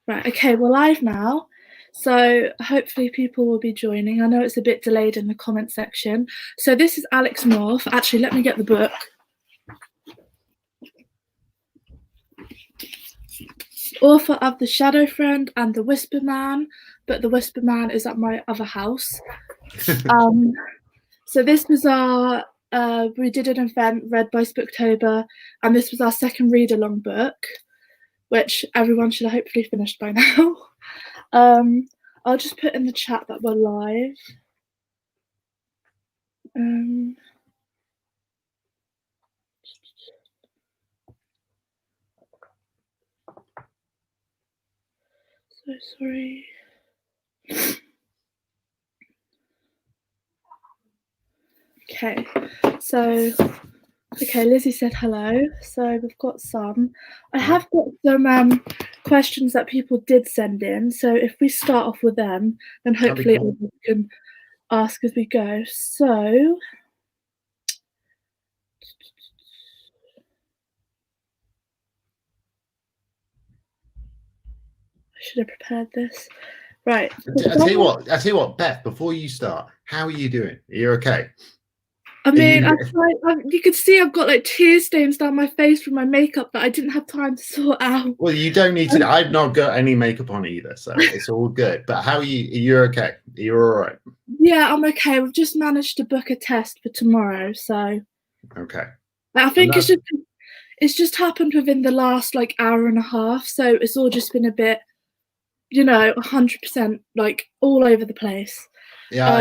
Right, okay, we're live now. So hopefully people will be joining. I know it's a bit delayed in the comment section. So this is Alex North. Actually, let me get the book. Author of The Shadow Friend and The Whisper Man, but The Whisper Man is at my other house. So this was our, we did an event, Read by Spooktober, and this was our second read-along book, which everyone should have hopefully finished by now. I'll just put in the chat that we're live. So sorry. Okay, so Lizzie said hello. So we've got some. I have got some questions that people did send in. So if we start off with them, then hopefully we can ask as we go. So I should have prepared this. Right. I tell you what, Beth, before you start, how are you doing? Are you okay? I mean, you could see I've got like tear stains down my face from my makeup that I didn't have time to sort out. Well, you don't need to. I've not got any makeup on either, so it's all good. But how are you? You're okay? You're all right? Yeah, I'm okay. We've just managed to book a test for tomorrow, so. Okay. I think it's just happened within the last like hour and a half, so it's all just been a bit, 100% like all over the place. Yeah,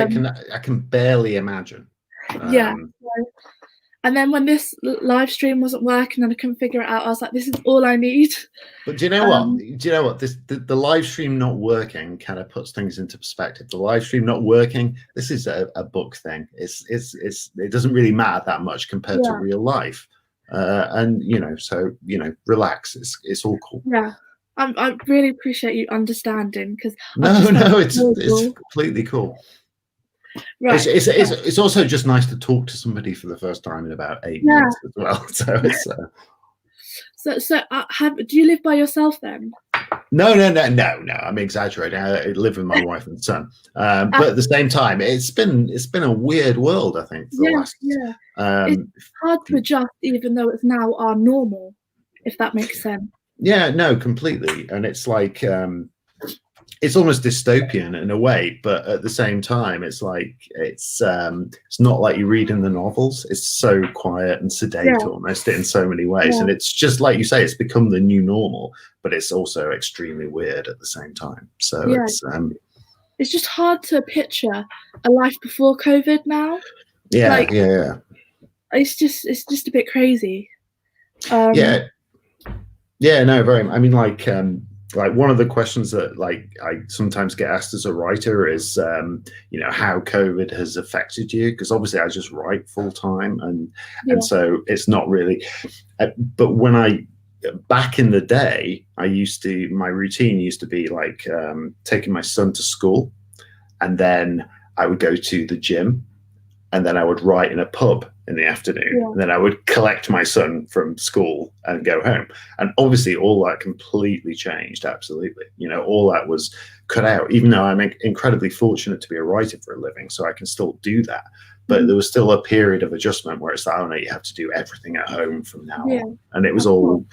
I can barely imagine. Yeah. And then when this live stream wasn't working and I couldn't figure it out, I was like, this is all I need. But do you know what? Do you know what? The live stream not working kind of puts things into perspective. The live stream not working, this is a book thing. It doesn't really matter that much compared to real life. And so relax. It's all cool. Yeah. I really appreciate you understanding because it's completely cool. Right. It's also just nice to talk to somebody for the first time in about 8 months as well. So it's do you live by yourself then? No. I'm exaggerating. I live with my wife and son. But at the same time, it's been a weird world, I think. It's hard to adjust, even though it's now our normal, if that makes sense. Yeah, no, completely. And it's like it's almost dystopian in a way, but at the same time, it's like it's not like you read in the novels. It's so quiet and sedate almost in so many ways, and it's just like you say, it's become the new normal, but it's also extremely weird at the same time. So it's just hard to picture a life before COVID now. Yeah. It's just a bit crazy. No, very. I mean, like one of the questions that I sometimes get asked as a writer is, how COVID has affected you, because obviously I just write full time, and so it's not really. But when back in the day, my routine used to be like taking my son to school, and then I would go to the gym, and then I would write in a pub in the afternoon, and then I would collect my son from school and go home. And obviously all that completely changed. Absolutely. All that was cut out, even though I'm incredibly fortunate to be a writer for a living, so I can still do that. But there was still a period of adjustment where it's like, oh no, you have to do everything at home from now on. And it was all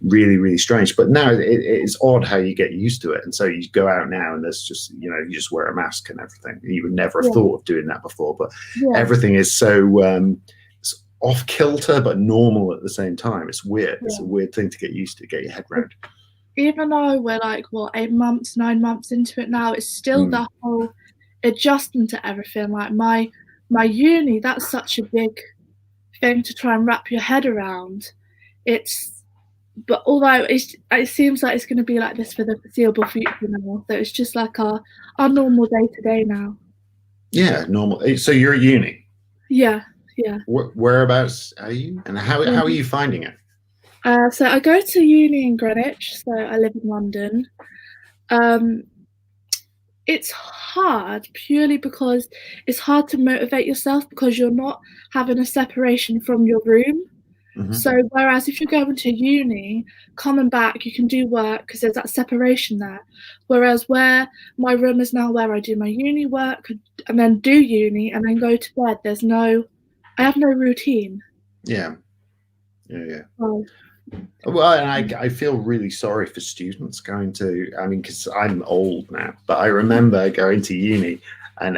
really, really strange. But now it's odd how you get used to it. And so you go out now and there's just, you just wear a mask and everything. You would never have thought of doing that before. But everything is so off kilter, but normal at the same time. It's weird. It's a weird thing to get used to, get your head around. Even though we're like, 8 months, 9 months into it now, it's still the whole adjustment to everything. Like my uni, that's such a big thing to try and wrap your head around. But although it seems like it's going to be like this for the foreseeable future now, so it's just like our normal day to day now. Yeah, normal. So you're at uni? Yeah. Whereabouts are you, and how are you finding it? So I go to uni in Greenwich, so I live in London. It's hard purely because it's hard to motivate yourself because you're not having a separation from your room. So whereas if you're going to uni, coming back, you can do work because there's that separation there. Whereas where my room is now, where I do my uni work and then do uni and then go to bed, I have no routine. Yeah. Well, and I feel really sorry for students going to, I mean, because I'm old now, but I remember going to uni and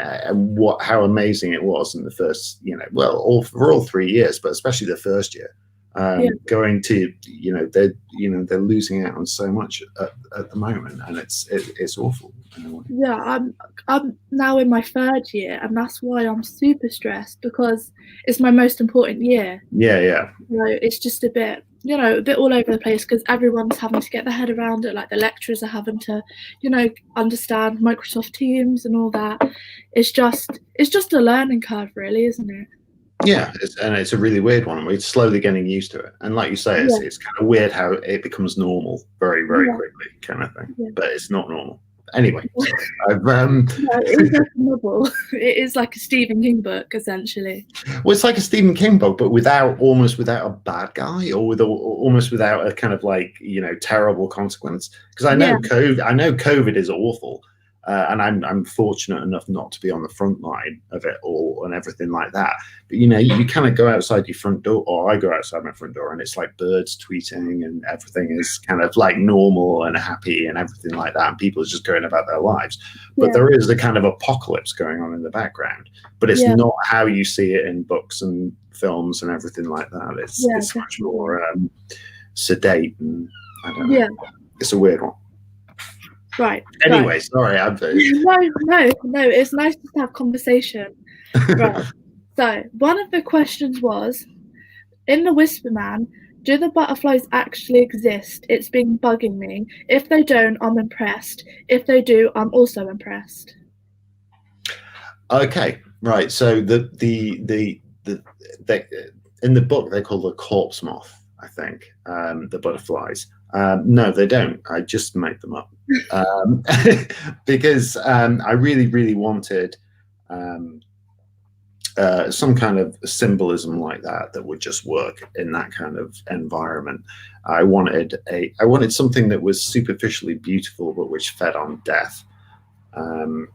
how amazing it was in the first, for all 3 years, but especially the first year. Going to, they're losing out on so much at the moment, and it's awful. Yeah, I'm now in my 3rd year, and that's why I'm super stressed, because it's my most important year. Yeah. It's just a bit all over the place because everyone's having to get their head around it. Like the lecturers are having to, understand Microsoft Teams and all that. It's just a learning curve, really, isn't it? Yeah, it's a really weird one. We're slowly getting used to it, and like you say, it's kind of weird how it becomes normal very, very quickly, kind of thing. But it's not normal. Anyway, it is like a novel. It is like a Stephen King book, essentially. Well, it's like a Stephen King book, but almost without a bad guy, or almost without a kind of terrible consequence. Because I know COVID is awful, and I'm fortunate enough not to be on the front line of it all and everything like that. But you kind of go outside your front door, or I go outside my front door, and it's like birds tweeting, and everything is kind of like normal and happy and everything like that, and people are just going about their lives. But there is a kind of apocalypse going on in the background. But it's not how you see it in books and films and everything like that. It's much more sedate, and I don't know. It's a weird one. Right. Anyway, sorry. No. It's nice to have conversation. Right. So one of the questions was, in The Whisper Man, do the butterflies actually exist? It's been bugging me. If they don't, I'm impressed. If they do, I'm also impressed. Okay. Right. So the in the book they call the corpse moth, I think, the butterflies. No, they don't. I just made them up because I really, really wanted some kind of symbolism like that would just work in that kind of environment. I wanted something that was superficially beautiful, but which fed on death, and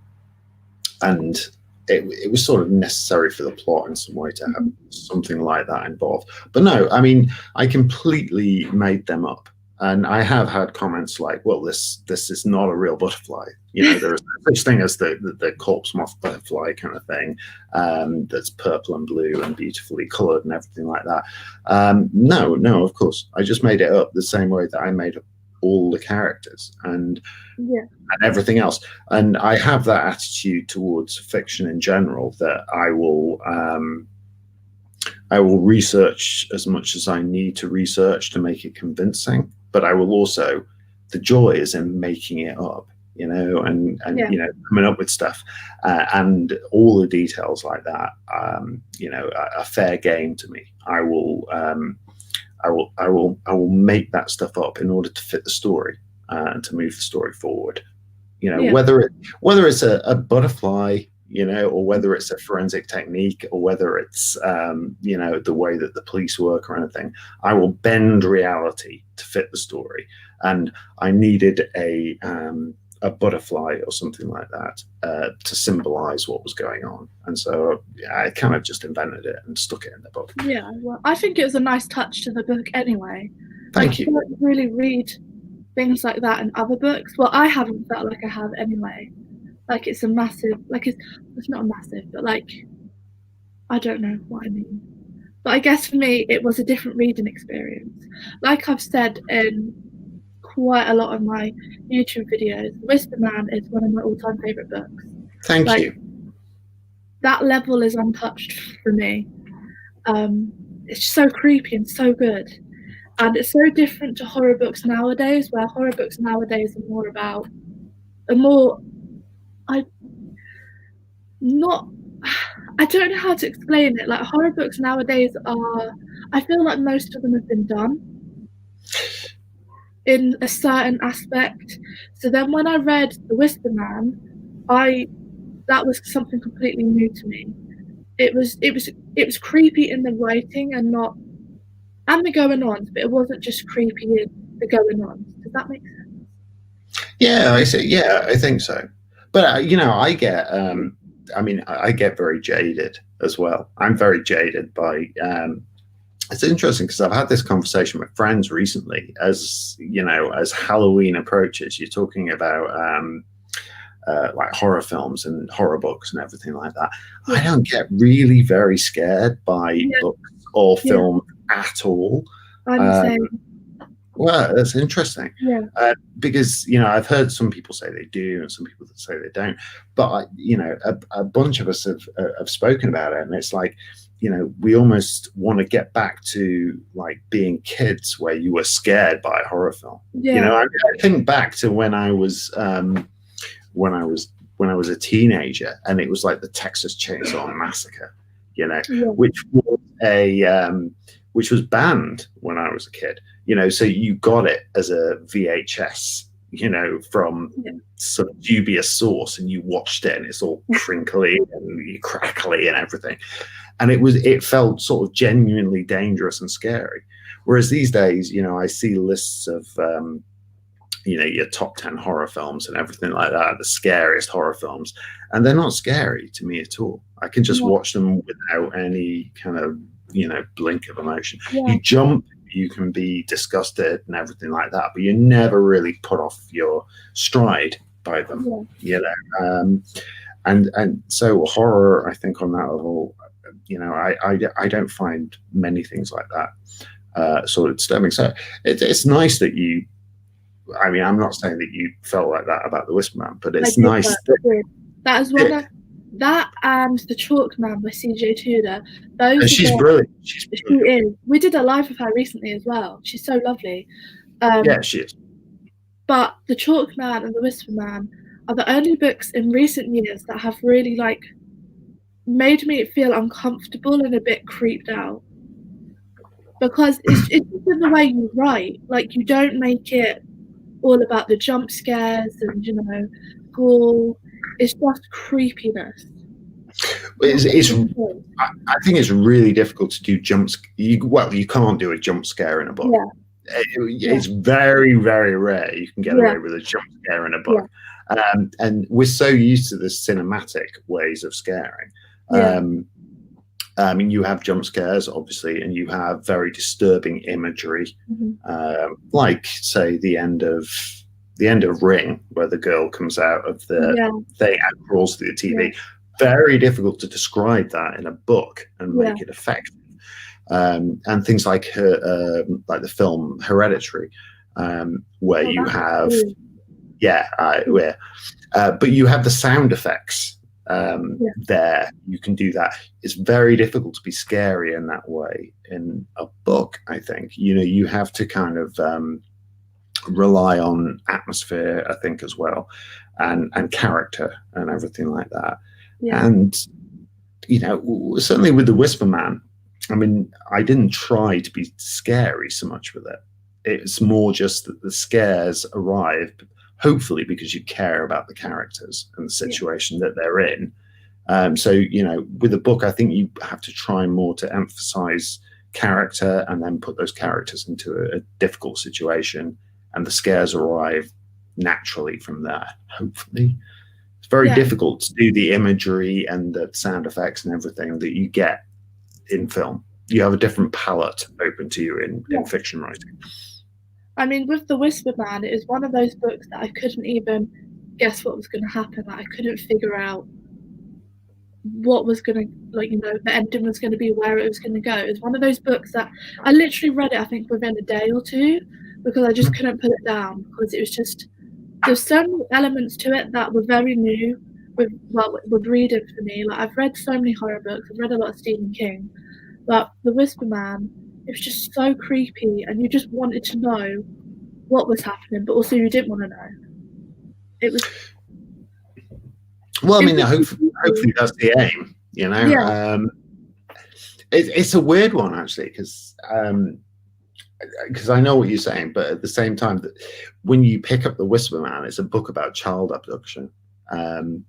it was sort of necessary for the plot in some way to have something like that involved. But no, I mean, I completely made them up. And I have had comments like, well, this is not a real butterfly. There is no such thing as the corpse moth butterfly kind of thing that's purple and blue and beautifully colored and everything like that. No, of course. I just made it up the same way that I made up all the characters and everything else. And I have that attitude towards fiction in general, that I will research as much as I need to research to make it convincing. But I will also, the joy is in making it up, and coming up with stuff, and all the details like that, a fair game to me. I will make that stuff up in order to fit the story and to move the story forward. Whether it's a butterfly, or whether it's a forensic technique, or whether it's, the way that the police work or anything, I will bend reality to fit the story. And I needed a butterfly or something like that to symbolize what was going on. And so I kind of just invented it and stuck it in the book. Yeah, well, I think it was a nice touch to the book anyway. Thank you. You don't really read things like that in other books. Well, I haven't felt like I have anyway. It's a massive, it's not a massive, but I don't know what I mean. But I guess for me, it was a different reading experience. Like I've said in quite a lot of my YouTube videos, Whisper Man is one of my all-time favourite books. Thank you. That level is untouched for me. It's so creepy and so good. And it's so different to horror books nowadays, where horror books nowadays are more about I don't know how to explain it. Horror books nowadays I feel like most of them have been done in a certain aspect. So then when I read The Whisper Man, that was something completely new to me. It was creepy in the writing and not and the going on, but it wasn't just creepy in the going on. Does that make sense? Yeah, I see. Yeah, I think so. But you know, I mean, I get very jaded as well. I'm very jaded by. It's interesting because I've had this conversation with friends recently. As you know, as Halloween approaches, you're talking about like horror films and horror books and everything like that. Yeah. I don't get really very scared by books or Yeah. film at all. I'm the same. Well, that's interesting. Yeah. Because, you know, I've heard some people say they do and some people that say they don't. But, you know, a bunch of us have spoken about it. And it's like, you know, we almost want to get back to like being kids where you were scared by a horror film. Yeah. You know, I think back to when I was a teenager, and it was like the Texas Chainsaw Massacre, you know, which was which was banned when I was a kid, you know, so you got it as a VHS, you know, from some dubious source, and you watched it, and it's all crinkly and crackly and everything, and it felt sort of genuinely dangerous and scary. Whereas these days, you know, I see lists of you know, your top 10 horror films and everything like that, the scariest horror films, and they're not scary to me at all. I can just watch them without any kind of, you know, blink of emotion. You jump, you can be disgusted and everything like that, but you're never really put off your stride by them, you know. And so horror, I think on that level, you know, I don't find many things like that sort of disturbing. So it's nice that you, I mean, I'm not saying that you felt like that about the Whisper Man, but it's nice. That is one of that, and the Chalk Man by CJ Tudor. Those she's brilliant. She is. We did a live with her recently as well. She's so lovely. Yeah, she is. But the Chalk Man and the Whisper Man are the only books in recent years that have really like made me feel uncomfortable and a bit creeped out. Because it's just in the way you write. Like, you don't make it all about the jump scares and, you know, gore. It's just creepiness. I think it's really difficult to do jumps. You can't do a jump scare in a book. It's very, very rare you can get away with a jump scare in a book. And we're so used to the cinematic ways of scaring. I mean, you have jump scares, obviously, and you have very disturbing imagery, like, say, the end of Ring, where the girl comes out of the thing and crawls through the TV. Very difficult to describe that in a book and make it effective. And things like the film Hereditary, where you have, but you have the sound effects. There you can do that. It's very difficult to be scary in that way in a book. I think, you know, you have to kind of rely on atmosphere, I think, as well, and character and everything like that. And, you know, certainly with the Whisper Man, I mean, I didn't try to be scary so much with it. It's more just that the scares arrive, hopefully because you care about the characters and the situation that they're in. So, you know, with a book, I think you have to try more to emphasize character and then put those characters into a difficult situation, and the scares arrive naturally from there, hopefully. It's very difficult to do the imagery and the sound effects and everything that you get in film. You have a different palette open to you in fiction writing. I mean, with The Whisper Man, it is one of those books that I couldn't even guess what was going to happen. Like, I couldn't figure out what was going to, like, you know, the ending was going to be, where it was going to go. It was one of those books that I literally read it, I think, within a day or two, because I just couldn't put it down, because it was just, there's so many elements to it that were very new with reading for me. Like, I've read so many horror books, I've read a lot of Stephen King, but The Whisper Man, it was just so creepy, and you just wanted to know what was happening, but also you didn't want to know. It was. Well, I mean, hopefully that's the aim, you know. It's a weird one, actually, because I know what you're saying, but at the same time, that when you pick up The Whisper Man, it's a book about child abduction, and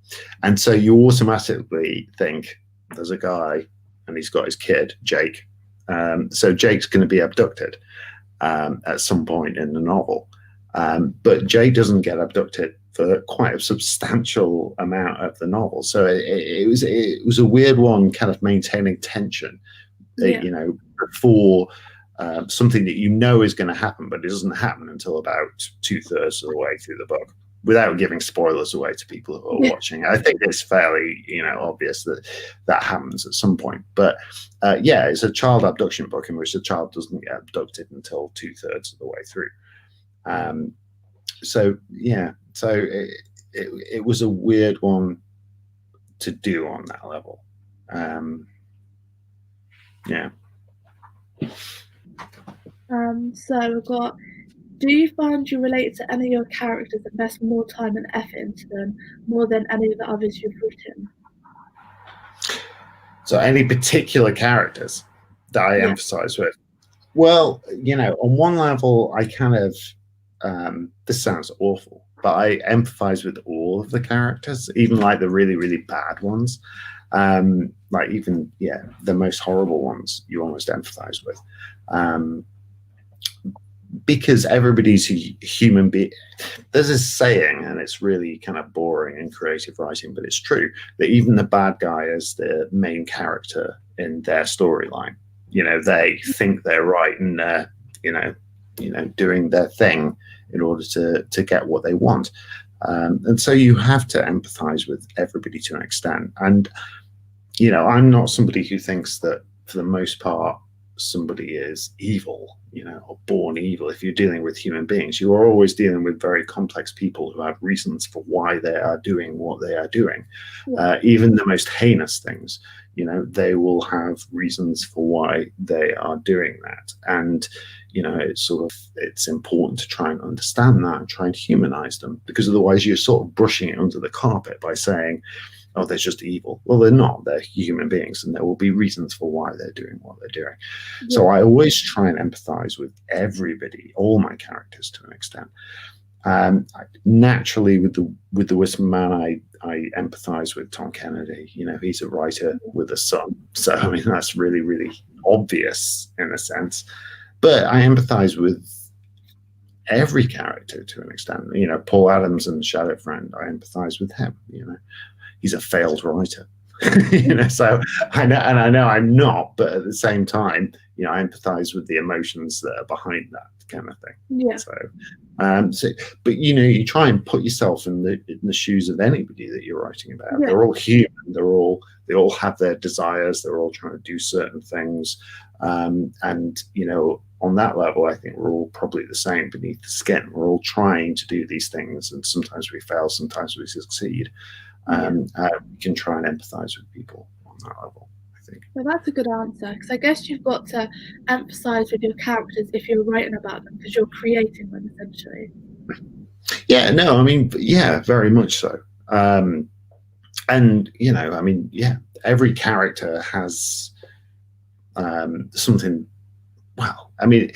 so you automatically think there's a guy and he's got his kid Jake, So Jake's going to be abducted at some point in the novel. But Jake doesn't get abducted for quite a substantial amount of the novel. So it was a weird one, kind of maintaining tension, you know, before something that you know is going to happen, but it doesn't happen until about 2/3 of the way through the book. Without giving spoilers away to people who are watching, I think it's fairly, you know, obvious that that happens at some point. But yeah, it's a child abduction book in which the child doesn't get abducted until 2/3 of the way through. So yeah, so it was a weird one to do on that level. Yeah. So we've got, do you find you relate to any of your characters, invest more time and effort into them more than any of the others you've written? So any particular characters that I emphasize with? Well, you know, on one level, I kind of, this sounds awful, but I empathize with all of the characters, even like the really, really bad ones. Like even, yeah, the most horrible ones you almost empathize with. Because everybody's a human being. There's this saying, and it's really kind of boring in creative writing, but it's true, that even the bad guy is the main character in their storyline. You know, they think they're right and you know, doing their thing in order to get what they want. And so you have to empathize with everybody to an extent. And, you know, I'm not somebody who thinks that for the most part somebody is evil, you know, or born evil. If you're dealing with human beings, you are always dealing with very complex people who have reasons for why they are doing what they are doing. Even the most heinous things, you know, they will have reasons for why they are doing that. And, you know, it's important to try and understand that and try and humanize them, because otherwise you're sort of brushing it under the carpet by saying, oh, they're just evil. Well, they're not. They're human beings, and there will be reasons for why they're doing what they're doing. So I always try and empathize with everybody, all my characters to an extent. Naturally, with the Whisper Man, I empathize with Tom Kennedy. You know, he's a writer with a son, so I mean that's really, really obvious in a sense. But I empathize with every character to an extent. You know, Paul Adams and Shadow Friend, I empathize with him. You know, he's a failed writer. You know, so I know I'm not, but at the same time, you know, I empathize with the emotions that are behind that kind of thing. Yeah. So, but you know, you try and put yourself in the shoes of anybody that you're writing about. Yeah. They're all human. They all have their desires. They're all trying to do certain things, and you know, on that level, I think we're all probably the same beneath the skin. We're all trying to do these things, and sometimes we fail, sometimes we succeed. We can try and empathize with people on that level, I think. Well, that's a good answer, because I guess you've got to empathize with your characters if you're writing about them, because you're creating them essentially. Yeah, no, I mean, yeah, very much so. And you know, I mean, yeah, every character has something. Well, I mean,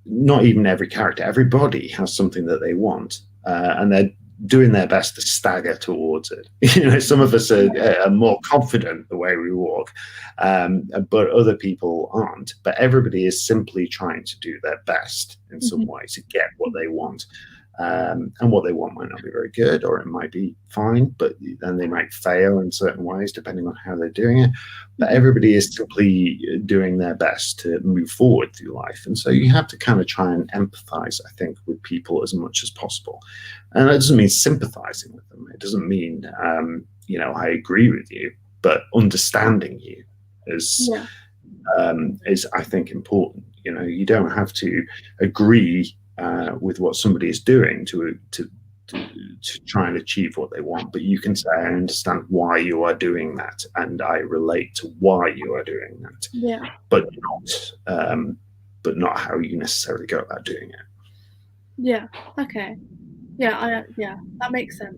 not even every character. Everybody has something that they want, and they're doing their best to stagger towards it. You know, some of us are more confident the way we walk, but other people aren't. But everybody is simply trying to do their best in some way to get what they want. And what they want might not be very good, or it might be fine, but then they might fail in certain ways depending on how they're doing it. But everybody is simply doing their best to move forward through life. And so you have to kind of try and empathize, I think, with people as much as possible. And that doesn't mean sympathizing with them. It doesn't mean, you know, I agree with you, but understanding you is, I think, important. You know, you don't have to agree with what somebody is doing to try and achieve what they want, but you can say, I understand why you are doing that, and I relate to why you are doing that. Yeah. But not how you necessarily go about doing it. Yeah. Okay. Yeah. That makes sense.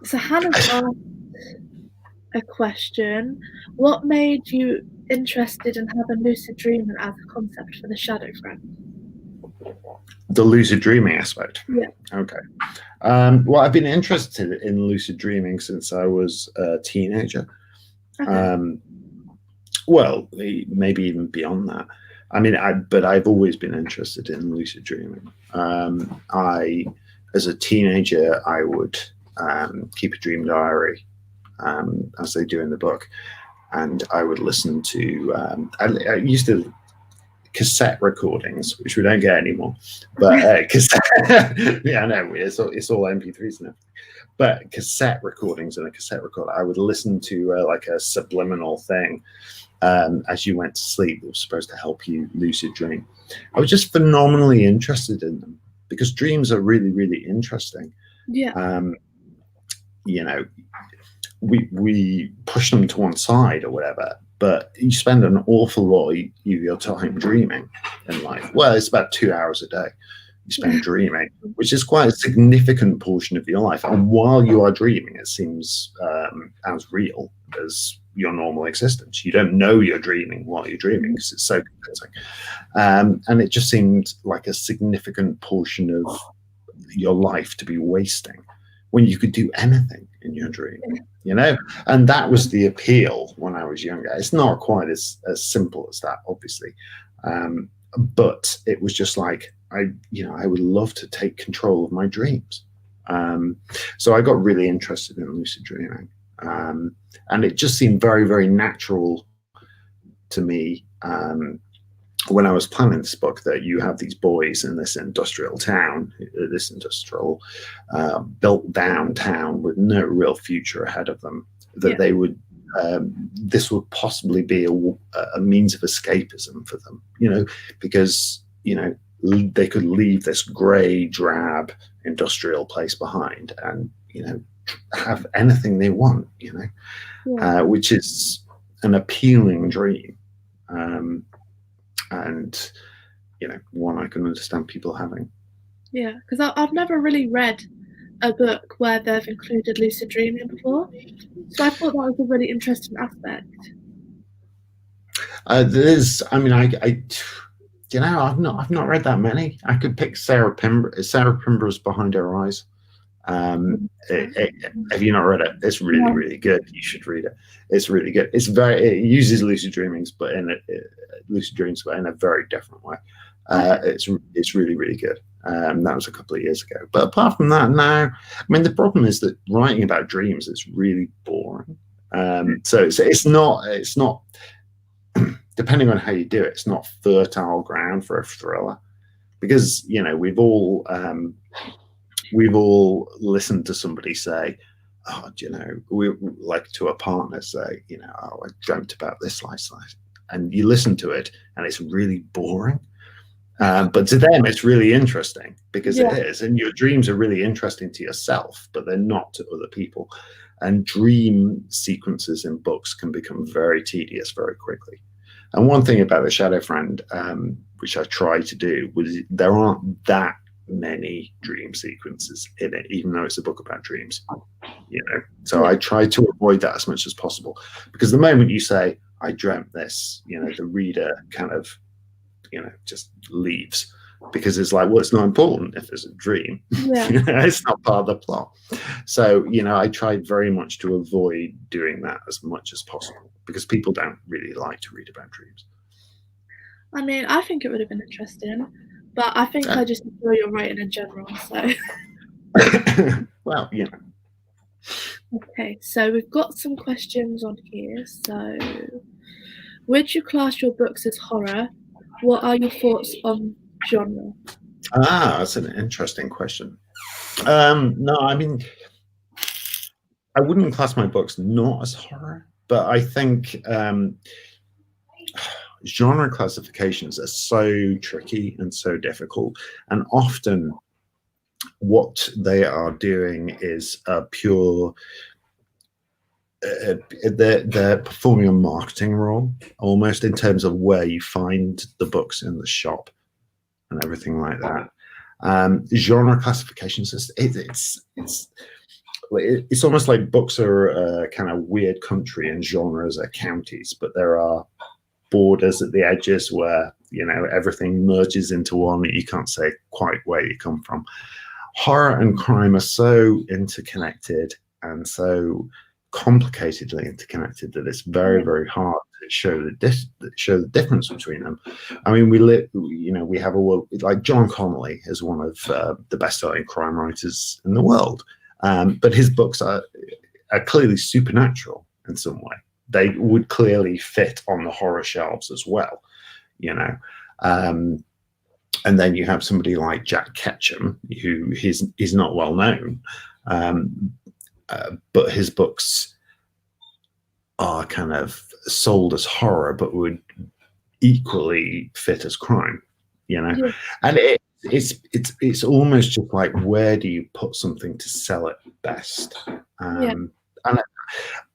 So Hannah's asked a question: what made you interested in having lucid dreaming as a concept for the Shadow Friend? The lucid dreaming aspect. Yeah. Okay. Well, I've been interested in lucid dreaming since I was a teenager. Okay. Well, maybe even beyond that. I mean, but I've always been interested in lucid dreaming. As a teenager, I would keep a dream diary, as they do in the book, and I would listen to. I used to cassette recordings, which we don't get anymore, but cassette. Yeah, I know it's all MP3s now. But cassette recordings in a cassette recorder, I would listen to like a subliminal thing as you went to sleep. It was supposed to help you lucid dream. I was just phenomenally interested in them because dreams are really, really interesting. Yeah. You know, we push them to one side or whatever, but you spend an awful lot of your time dreaming in life. Well, it's about 2 hours a day you spend dreaming, which is quite a significant portion of your life. And while you are dreaming, it seems as real as your normal existence. You don't know you're dreaming while you're dreaming because it's so convincing. And it just seemed like a significant portion of your life to be wasting when you could do anything in your dream, you know? And that was the appeal when I was younger. It's not quite as simple as that, obviously. But it was just like, I would love to take control of my dreams. So I got really interested in lucid dreaming. And it just seemed very, very natural to me when I was planning this book that you have these boys in this industrial town, this industrial built down town with no real future ahead of them, that they would, this would possibly be a means of escapism for them, because, they could leave this gray, drab industrial place behind and, have anything they want, which is an appealing dream. And, one I can understand people having. Yeah, because I've never really read a book where they've included lucid dreaming before. So I thought that was a really interesting aspect. There's, I mean, I've not read that many. I could pick Sarah Pember's Behind Her Eyes. Have you not read it? It's really, really good. You should read it. It's really good. It uses lucid dreams, but in a very different way. It's really, really good. That was a couple of years ago. But apart from that, no. I mean, the problem is that writing about dreams is really boring. So it's not. Depending on how you do it, it's not fertile ground for a thriller, because we've all listened to somebody say, "Oh, we like to a partner say, oh, I dreamt about this last night," and you listen to it and it's really boring. But to them, it's really interesting because it is, and your dreams are really interesting to yourself, but they're not to other people. And dream sequences in books can become very tedious very quickly. And one thing about The Shadow Friend, which I try to do, was there aren't that many dream sequences in it, even though it's a book about dreams. So I try to avoid that as much as possible, because the moment you say, "I dreamt this," the reader kind of, just leaves, because it's like, well, it's not important if there's a dream. It's not part of the plot. So I tried very much to avoid doing that as much as possible, because people don't really like to read about dreams. I mean, I think it would have been interesting, but I think I just enjoy your writing in general. So well, okay, so we've got some questions on here. So, would you class your books as horror? What are your thoughts on genre? That's an interesting question. No, I mean, I wouldn't class my books not as horror, but I think genre classifications are so tricky and so difficult, and often what they are doing is a pure they're performing a marketing role almost, in terms of where you find the books in the shop and everything like that. Genre classifications, it's almost like books are a kind of weird country and genres are counties, but there are borders at the edges where everything merges into one that you can't say quite where you come from. Horror and crime are so interconnected and so complicatedly interconnected that it's very, very hard that show the difference between them. I mean, we have a world like John Connolly is one of the best-selling crime writers in the world, but his books are clearly supernatural in some way. They would clearly fit on the horror shelves as well, you know. And then you have somebody like Jack Ketchum, who he's not well known, but his books are kind of sold as horror, but would equally fit as crime, you know. Yeah. And it's almost just like, where do you put something to sell it best? And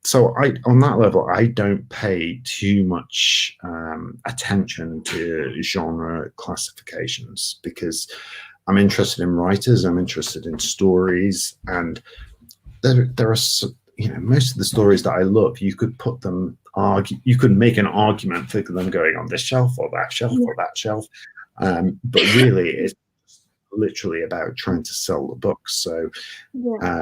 so on that level, I don't pay too much attention to genre classifications, because I'm interested in writers, I'm interested in stories, and there are, you know, most of the stories that I love, you could put them, you could make an argument for them going on this shelf or that shelf or that shelf, but really it's literally about trying to sell the books. So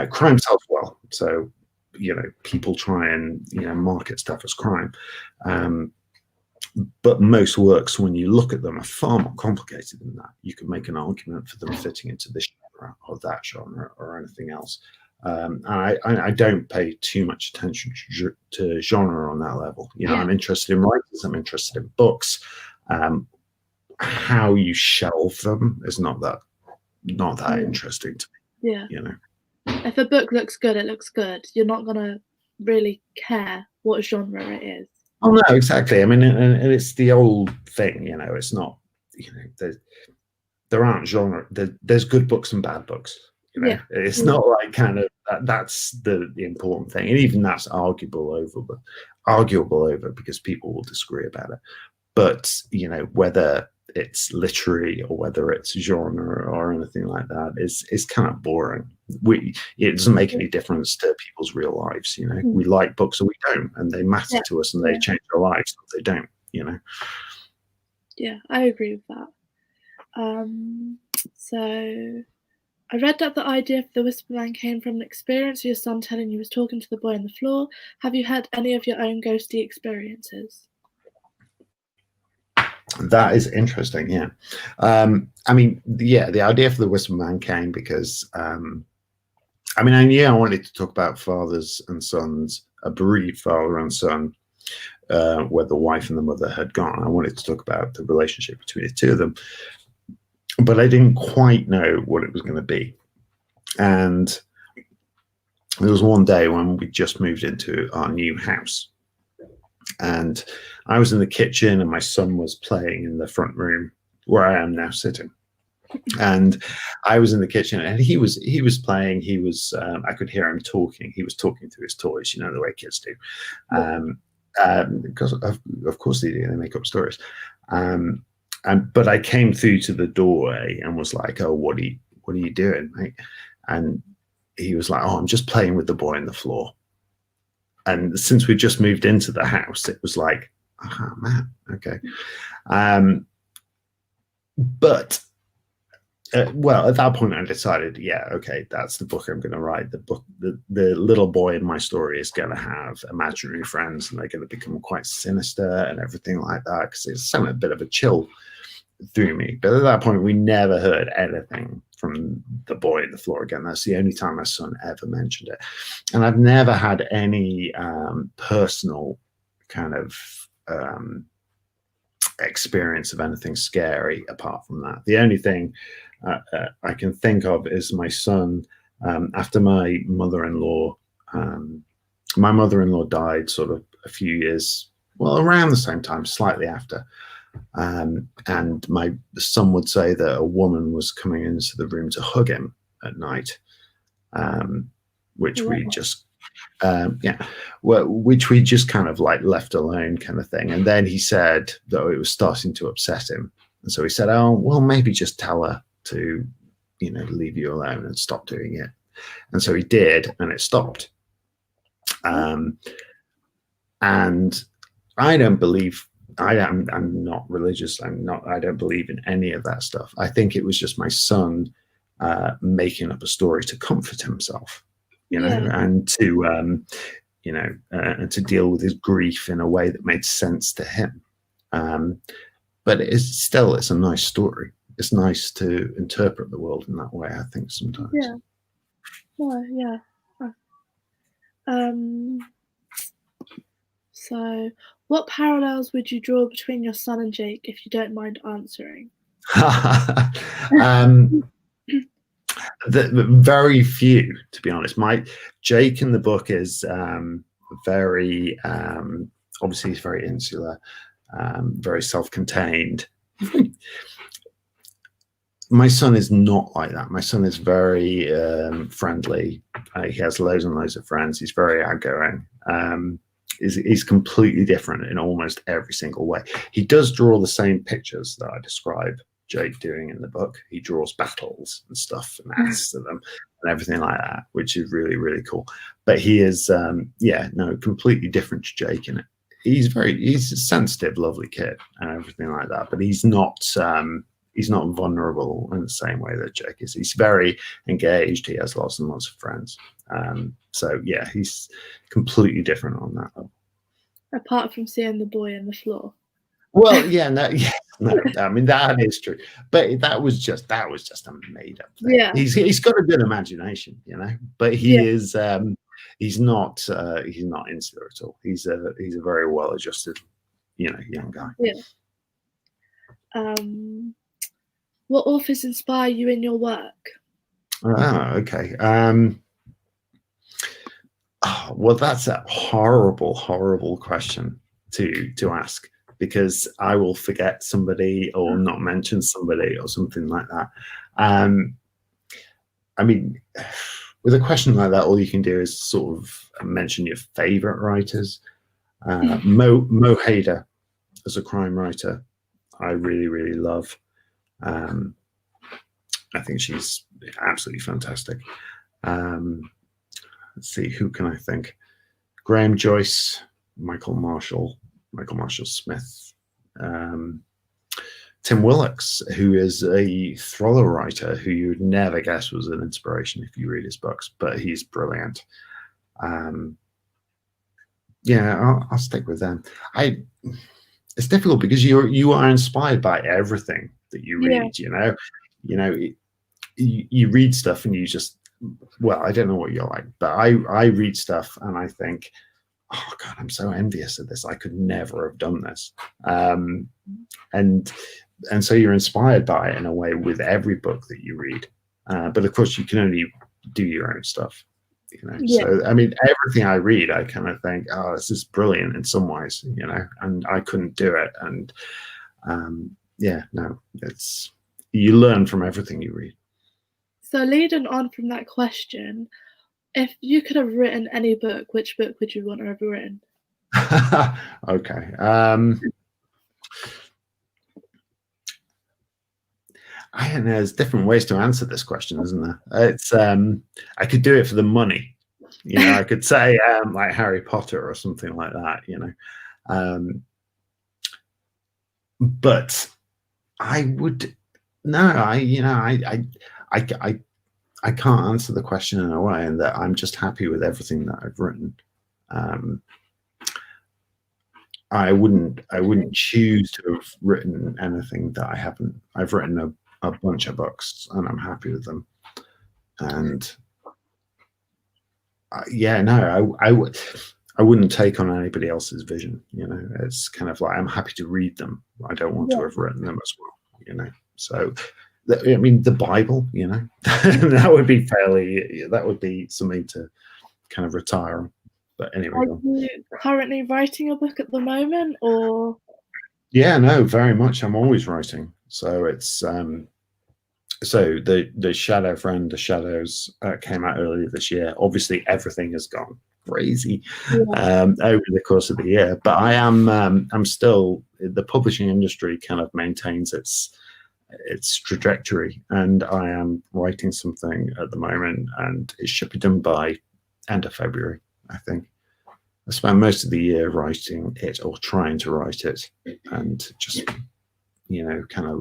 crime sells well, so, you know, people try and, you know, market stuff as crime, but most works, when you look at them, are far more complicated than that. You can make an argument for them fitting into this genre or that genre or anything else. I don't pay too much attention to genre on that level. You know, I'm interested in writers, I'm interested in books. How you shelve them is not that interesting to me. Yeah. You know, if a book looks good, it looks good. You're not gonna really care what genre it is. Oh no, exactly. I mean, and it's the old thing. You know, it's not. You know, there aren't genre. There's good books and bad books. You know, it's not like kind of that's the important thing, and even that's arguable over because people will disagree about it. But you know, whether it's literary or whether it's genre or anything like that is kind of boring. It doesn't make any difference to people's real lives. You know, we like books or we don't, and they matter to us, and they change our lives, or they don't. You know. Yeah, I agree with that. So I read that the idea for the Whisper Man came from an experience of your son telling you he was talking to the boy on the floor. Have you had any of your own ghosty experiences? That is interesting. Yeah. I mean, the idea for the Whisper Man came because, I mean, I knew I wanted to talk about fathers and sons, a bereaved father and son, where the wife and the mother had gone. I wanted to talk about the relationship between the two of them, but I didn't quite know what it was going to be. And there was one day when we just moved into our new house, and I was in the kitchen and my son was playing in the front room where I am now sitting. And I was in the kitchen and he was playing. He was, I could hear him talking. He was talking through his toys, you know, the way kids do. Because of course they do, they make up stories. But I came through to the doorway and was like, "Oh, what are you doing, mate?" And he was like, "Oh, I'm just playing with the boy on the floor." And since we just moved into the house, it was like, "Oh man, okay." But well, at that point, I decided, yeah, okay, that's the book I'm going to write. The book, the little boy in my story is going to have imaginary friends, and they're going to become quite sinister and everything like that, because it's sent a bit of a chill through me. But at that point, we never heard anything from the boy on the floor again. That's the only time my son ever mentioned it, and I've never had any personal kind of experience of anything scary apart from that. The only thing I can think of is my son, after my mother-in-law died sort of a few years, well, around the same time, slightly after. And my son would say that a woman was coming into the room to hug him at night, which we just, which we just kind of like left alone kind of thing. And then he said that it was starting to upset him. And so he said, "Oh, well, maybe just tell her to, you know, leave you alone and stop doing it." And so he did, and it stopped. And I don't believe, I'm not religious. I don't believe in any of that stuff. I think it was just my son making up a story to comfort himself, you know, and to, you know, and to deal with his grief in a way that made sense to him. But it's a nice story. It's nice to interpret the world in that way, I think, sometimes. Yeah. Oh, yeah. So, what parallels would you draw between your son and Jake, if you don't mind answering? Very few, to be honest. Jake in the book is very obviously he's very insular, very self-contained. My son is not like that. My son is very friendly. He has loads and loads of friends. He's very outgoing. He's completely different in almost every single way. He does draw the same pictures that I describe Jake doing in the book. He draws battles and stuff and adds to them and everything like that, which is really, really cool. But he is, completely different to Jake in it. He's a sensitive, lovely kid and everything like that. But he's not vulnerable in the same way that Jake is. He's very engaged. He has lots and lots of friends. So yeah, he's completely different on that level. Apart from seeing the boy on the floor. Well, yeah, no, I mean that is true, but that was just a made up thing. Yeah, he's got a good imagination, you know, but he's not insular at all. He's a very well adjusted, you know, young guy. Yeah. What authors inspire you in your work? Oh, okay. Well, that's a horrible question to ask, because I will forget somebody or not mention somebody or something like that. I mean, with a question like that, all you can do is sort of mention your favorite writers. Mo Hader as a crime writer, I really, really love. I think she's absolutely fantastic. Let's see, who can I think? Graham Joyce, Michael Marshall Smith, Tim Willocks, who is a thriller writer who you would never guess was an inspiration if you read his books, but he's brilliant. Yeah, I'll stick with them. It's difficult because you are inspired by everything that you read. Yeah. You read stuff and you just, well, I don't know what you're like, but I read stuff and I think, oh God, I'm so envious of this. I could never have done this. And so you're inspired by it in a way with every book that you read. But of course you can only do your own stuff, you know? Yeah. So, I mean, everything I read, I kind of think, oh, this is brilliant in some ways, you know, and I couldn't do it. And you learn from everything you read. So leading on from that question, if you could have written any book, which book would you want to have written? Okay. I don't know. There's different ways to answer this question, isn't there? It's I could do it for the money. You know, I could say like Harry Potter or something like that. You know, but I would I can't answer the question in a way, and that I'm just happy with everything that I've written. I wouldn't choose to have written anything that I haven't. I've written a bunch of books and I'm happy with them. And I wouldn't take on anybody else's vision. You know, it's kind of like I'm happy to read them. I don't want to have written them as well. You know, so. I mean, the Bible, you know, that would be something to kind of retire on. But anyway. Are you currently writing a book at the moment, or? Yeah, no, very much. I'm always writing. So it's, so the Shadow Friend, The Shadows came out earlier this year. Obviously, everything has gone crazy over the course of the year. But I'm still, the publishing industry kind of maintains its trajectory, and I am writing something at the moment, and it should be done by end of February, I think. I spent most of the year writing it or trying to write it, and just, you know, kind of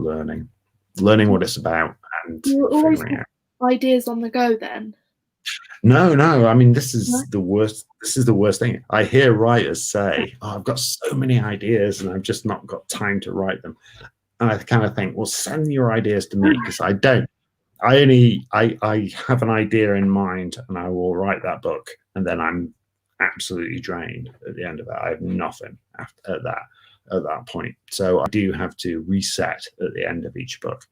learning what it's about and you always figuring out ideas on the go then. No. I mean, this is the worst. This is the worst thing. I hear writers say, "Oh, I've got so many ideas, and I've just not got time to write them." And I kind of think, well, send your ideas to me because I don't. I have an idea in mind, and I will write that book, and then I'm absolutely drained at the end of it. I have nothing after at that point. So I do have to reset at the end of each book.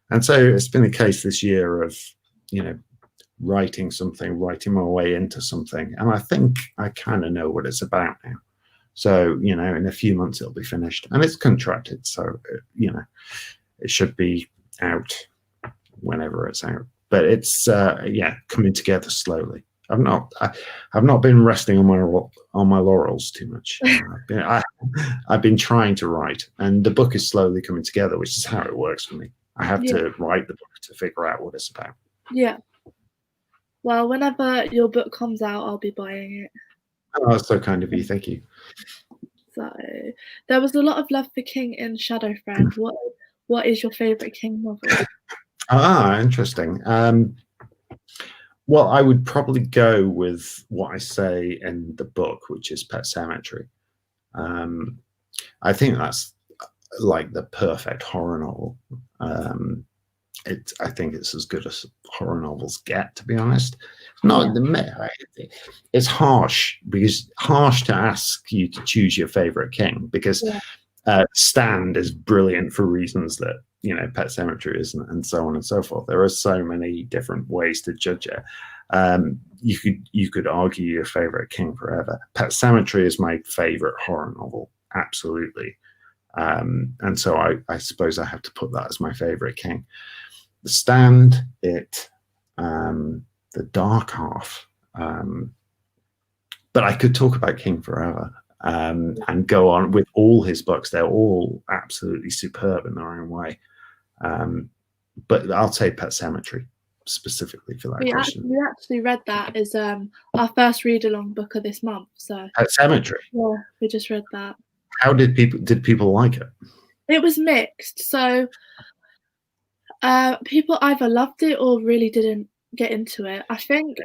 And so it's been a case this year of, you know, writing my way into something. And I think I kind of know what it's about now. So, you know, in a few months it'll be finished and it's contracted. So, you know, it should be out whenever it's out. But it's, yeah, coming together slowly. I've not been resting on my laurels too much. I've been trying to write, and the book is slowly coming together, which is how it works for me. I have to write the book to figure out what it's about. Yeah. Well, whenever your book comes out, I'll be buying it. Oh, that's so kind of you. Thank you. So, there was a lot of love for King in Shadow Friend. What is your favourite King novel? Interesting. Well, I would probably go with what I say in the book, which is Pet Sematary. I think that's like the perfect horror novel. I think it's as good as horror novels get, to be honest. It's harsh to ask you to choose your favorite king because Stand is brilliant for reasons that, you know, Pet Sematary isn't, and so on and so forth. There are so many different ways to judge it. You could argue your favorite king forever. Pet Sematary is my favorite horror novel, absolutely. And so I suppose I have to put that as my favorite king. The Stand, the Dark Half. But I could talk about King forever. And go on with all his books. They're all absolutely superb in their own way. But I'll say Pet Sematary specifically for that question. We actually read that as our first read-along book of this month. So Pet Sematary. Yeah, we just read that. How did people like it? It was mixed. So people either loved it or really didn't get into it. I think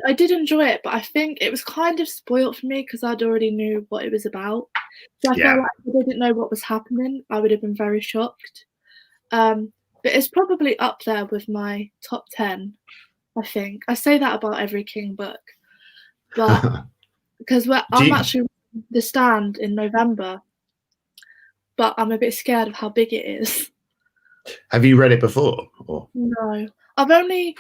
I did enjoy it, but I think it was kind of spoiled for me because I'd already knew what it was about. So I felt like if I didn't know what was happening, I would have been very shocked. But it's probably up there with my top 10, I think. I say that about every King book. But because I'm actually reading The Stand in November, but I'm a bit scared of how big it is. Have you read it before? Or? No. I've only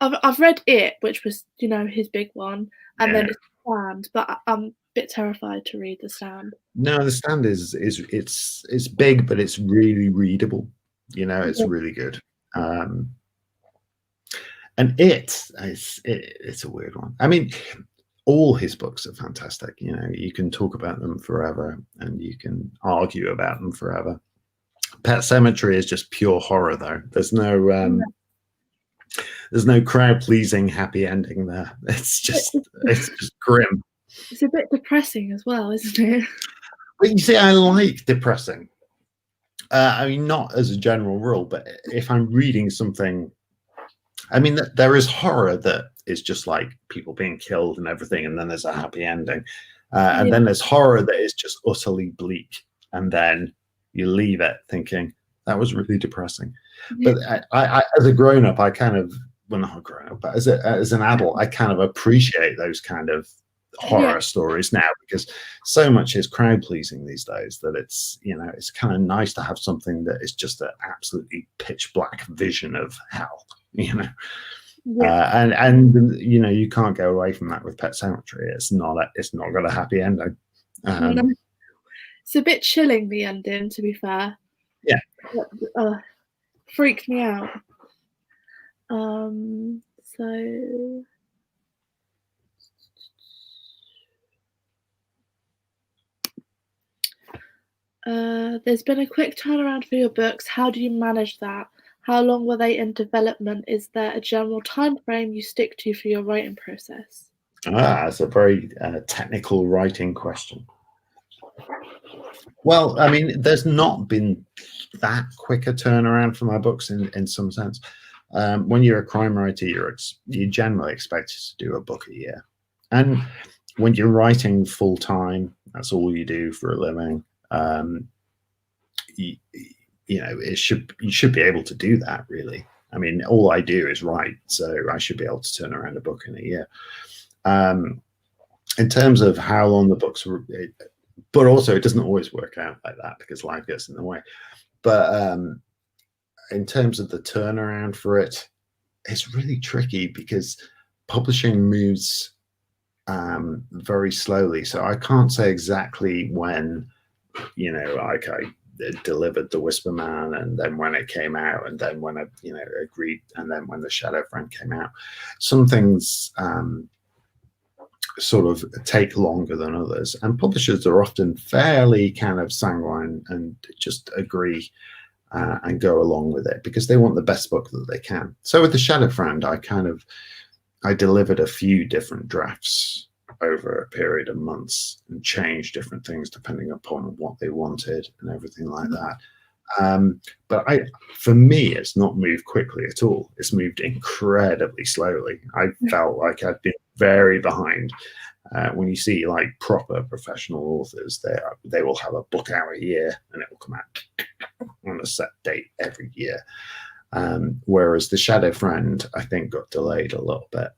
I've read it, which was, you know, his big one, and then it's The Stand, but I'm a bit terrified to read The Stand. No, The Stand is it's big, but it's really readable. You know, it's really good. And it's a weird one. I mean, all his books are fantastic. You know, you can talk about them forever, and you can argue about them forever. Pet Sematary is just pure horror, though. There's no crowd-pleasing happy ending there. It's just grim. It's a bit depressing as well, isn't it? But you see, I like depressing. I mean, not as a general rule, but if I'm reading something, I mean, there is horror that is just like people being killed and everything, and then there's a happy ending. And then there's horror that is just utterly bleak, and then you leave it thinking, that was really depressing. But I as a grown-up, I kind of, well, not a grown-up, but as an adult, I kind of appreciate those kind of horror stories now, because so much is crowd pleasing these days that it's, you know, it's kind of nice to have something that is just an absolutely pitch black vision of hell, you know. And you know, you can't go away from that with Pet Sematary. It's not got a happy ending. It's a bit chilling, the ending, to be fair. Freaked me out. So there's been a quick turnaround for your books. How do you manage that? How long were they in development? Is there a general time frame you stick to for your writing process? That's a very technical writing question. Well, I mean, there's not been that quick a turnaround for my books in some sense. When you're a crime writer, you're generally expected to do a book a year. And when you're writing full time, that's all you do for a living. You, you know, you should be able to do that, really. I mean, all I do is write, so I should be able to turn around a book in a year. In terms of how long the books were, but also it doesn't always work out like that because life gets in the way. But in terms of the turnaround for it, it's really tricky because publishing moves very slowly. So I can't say exactly when, you know, like I delivered The Whisper Man, and then when it came out, and then when I, you know, agreed, and then when The Shadow Friend came out. Some things sort of take longer than others, and publishers are often fairly kind of sanguine and just agree and go along with it because they want the best book that they can. So with The Shadow Friend, I delivered a few different drafts over a period of months and changed different things depending upon what they wanted and everything like that. But for me, it's not moved quickly at all. It's moved incredibly slowly. I felt like I'd been very behind. When you see like proper professional authors, they will have a book out a year and it will come out on a set date every year. Whereas The Shadow Friend, I think, got delayed a little bit.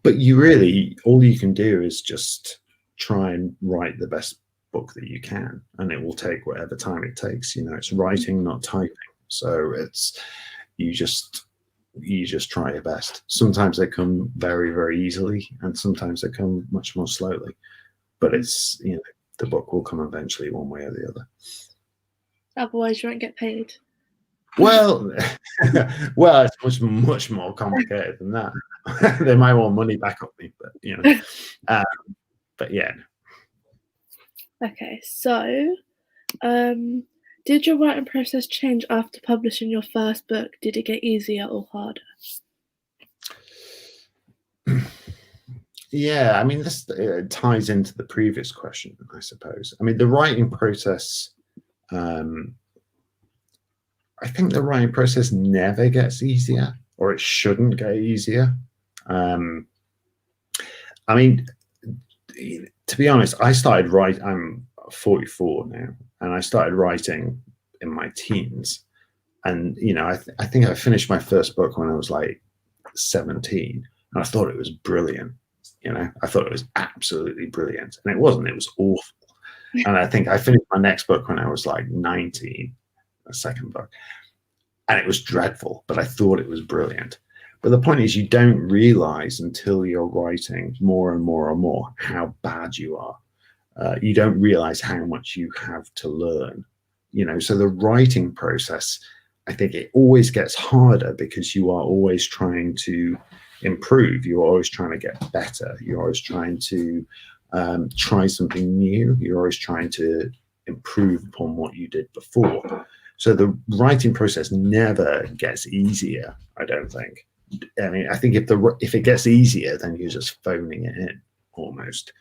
But all you can do is just try and write the best book that you can, and it will take whatever time it takes. You know, it's writing, not typing. So you just try your best. Sometimes they come very, very easily, and sometimes they come much more slowly. But it's, you know, the book will come eventually, one way or the other. Otherwise, you won't get paid. Well, well, it's much more complicated than that. They might want money back off me, but you know, but yeah. Okay, so did your writing process change after publishing your first book? Did it get easier or harder? Yeah, I mean, this ties into the previous question, I suppose. I mean, the writing process, I think the writing process never gets easier, or it shouldn't get easier. I mean, to be honest, I'm 44 now, and I started writing in my teens. And, you know, I think I finished my first book when I was like 17, and I thought it was brilliant. You know, I thought it was absolutely brilliant, and it wasn't. It was awful. And I think I finished my next book when I was like 19, a second book, and it was dreadful, but I thought it was brilliant. But the point is, you don't realize until you're writing more and more and more how bad you are. You don't realize how much you have to learn. You know, so the writing process, I think it always gets harder because you are always trying to improve. You're always trying to get better. You're always trying to try something new. You're always trying to improve upon what you did before. So the writing process never gets easier, I don't think. I mean, I think if it gets easier, then you're just phoning it in almost.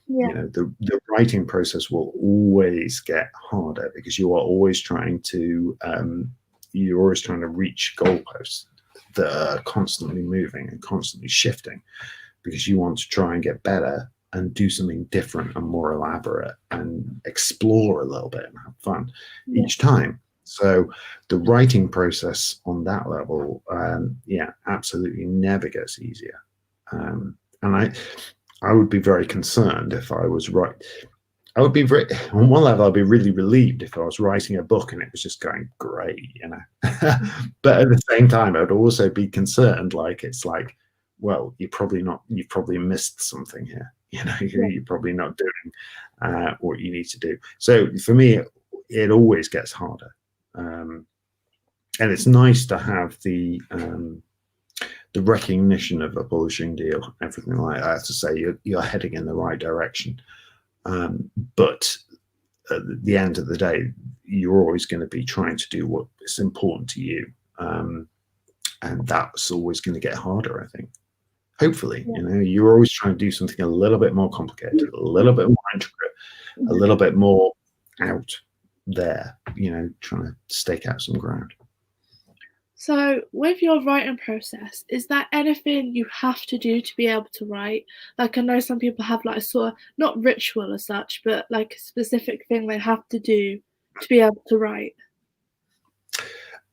Yeah. You know, the writing process will always get harder because you are always trying to reach goalposts that are constantly moving and constantly shifting because you want to try and get better and do something different and more elaborate and explore a little bit and have fun each time. So the writing process on that level, absolutely never gets easier. And I would be very concerned if I was on one level, I'd be really relieved if I was writing a book and it was just going great, you know. But at the same time, I'd also be concerned, like, it's like, well, you've probably missed something here. You know, you're probably not doing what you need to do. So for me, it always gets harder. And it's nice to have the recognition of a publishing deal, everything like that, to say you're heading in the right direction. But at the end of the day, you're always going to be trying to do what is important to you. And that's always going to get harder, I think. Hopefully, you know, you're always trying to do something a little bit more complicated, a little bit more intricate, a little bit more out there, you know, trying to stake out some ground. So, with your writing process, is there anything you have to do to be able to write? Like, I know some people have like a sort of not ritual as such, but like a specific thing they have to do to be able to write.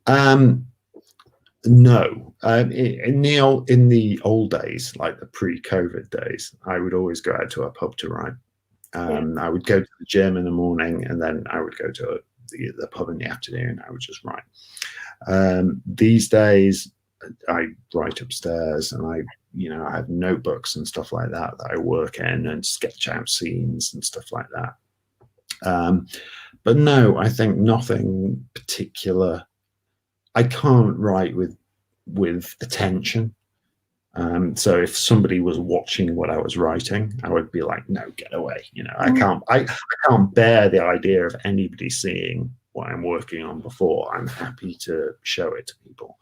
Um, no, in the old days, like the pre-COVID days, I would always go out to a pub to write. Yeah. I would go to the gym in the morning, and then I would go to the pub in the afternoon. I would just write. These days, I write upstairs, and I have notebooks and stuff like that that I work in and sketch out scenes and stuff like that. But no, I think nothing particular. I can't write with attention. So if somebody was watching what I was writing, I would be like, "No, get away!" I can't. I can't bear the idea of anybody seeing what I'm working on before I'm happy to show it to people.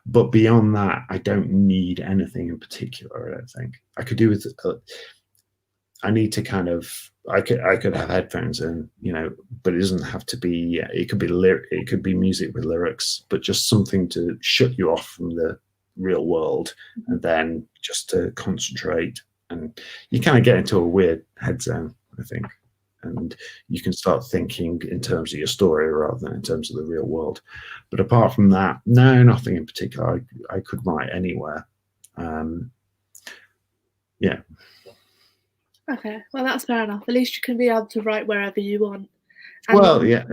But beyond that, I don't need anything in particular. I don't think I could do with. I need to kind of. I could have headphones in, but it doesn't have to be. It could be it could be music with lyrics, but just something to shut you off from the real world, and then just to concentrate. And you kind of get into a weird head zone, I think, and you can start thinking in terms of your story rather than in terms of the real world. But apart from that, no, nothing in particular. I could write anywhere. Yeah. Okay, well that's fair enough. At least you can be able to write wherever you want. And Well, yeah.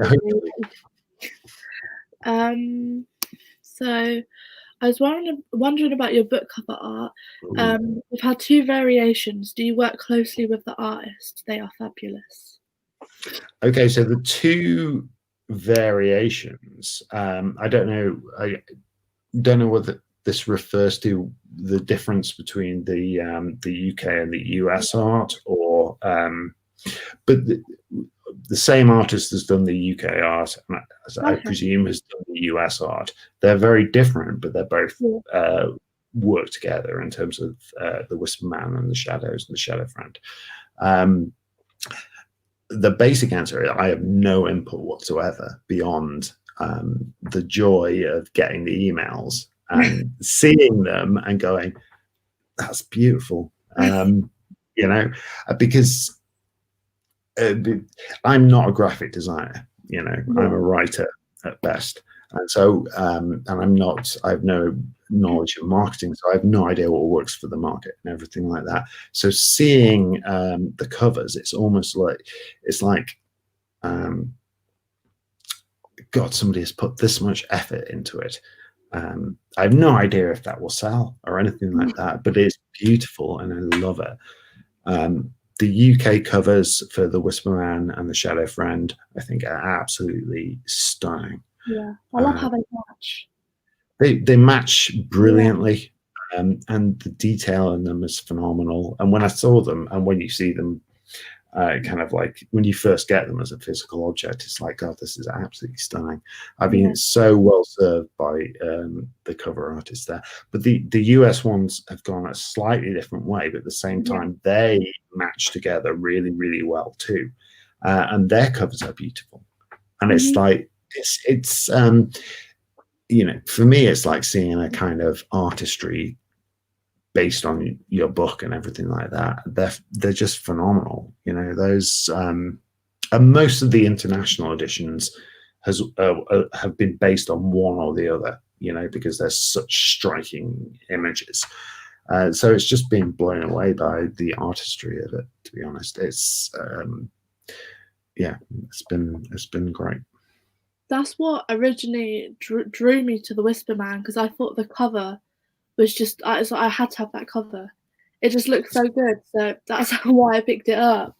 So I was wondering about your book cover art. We've had two variations. Do you work closely with the artist? They are fabulous. Okay, so the two variations. I don't know. I don't know whether this refers to the difference between the UK and the US art, or but the same artist has done the UK art, and as I presume has done the US art. They're very different, but they're both work together in terms of the Whisper Man and the Shadows and the Shadow Friend. The basic answer is I have no input whatsoever beyond the joy of getting the emails and seeing them and going, "That's beautiful," because I'm not a graphic designer. I'm a writer at best, and so and I have no knowledge of marketing, so I have no idea what works for the market and everything like that. So seeing the covers, it's almost like God, somebody has put this much effort into it. I have no idea if that will sell or anything like that, but it's beautiful and I love it. The UK covers for the Whisper Man and the Shadow Friend, I think, are absolutely stunning. Yeah, I love how they match. They match brilliantly, and the detail in them is phenomenal. And when I saw them, and when you see them, kind of like when you first get them as a physical object, it's like, God, this is absolutely stunning. I've been so well served by the cover artists there. But the US ones have gone a slightly different way, but at the same time, they match together really, really well too. And their covers are beautiful. And it's like, it's for me, it's like seeing a kind of artistry based on your book and everything like that. They're just phenomenal. Those and most of the international editions have been based on one or the other, because there's such striking images. So it's just been blown away by the artistry of it, to be honest. It's it's been great. That's what originally drew me to the Whisper Man, because I thought the cover was just I had to have that cover. It just looked so good, so that's why I picked it up.